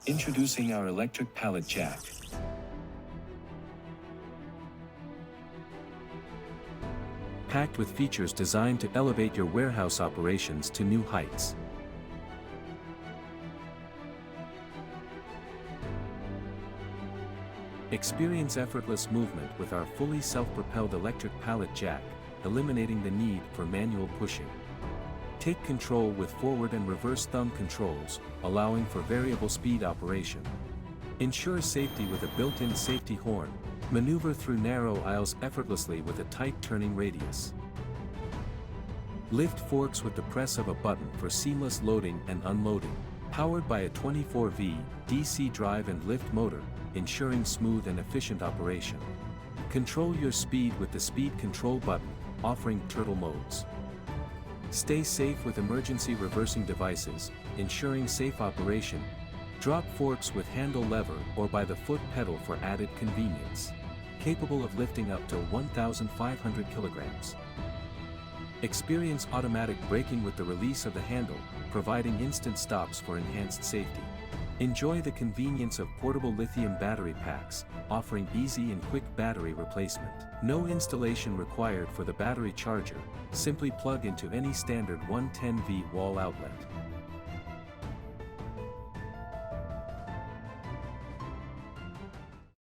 Introducing our electric pallet jack. Packed with features designed to elevate your warehouse operations to new heights. Experience effortless movement with our fully self-propelled electric pallet jack, eliminating the need for manual pushing. Take control with forward and reverse thumb controls, allowing for variable speed operation. Ensure safety with a built-in safety horn. Maneuver through narrow aisles effortlessly with a tight turning radius. Lift forks with the press of a button for seamless loading and unloading. Powered by a 24V DC drive and lift motor, ensuring smooth and efficient operation. Control your speed with the speed control button, offering turtle modes. Stay safe with emergency reversing devices, ensuring safe operation. Drop forks with handle lever or by the foot pedal for added convenience. Capable of lifting up to 1,500 kilograms. Experience automatic braking with the release of the handle, providing instant stops for enhanced safety. Enjoy the convenience of portable lithium battery packs, offering easy and quick battery replacement. No installation required for the battery charger, simply plug into any standard 110V wall outlet.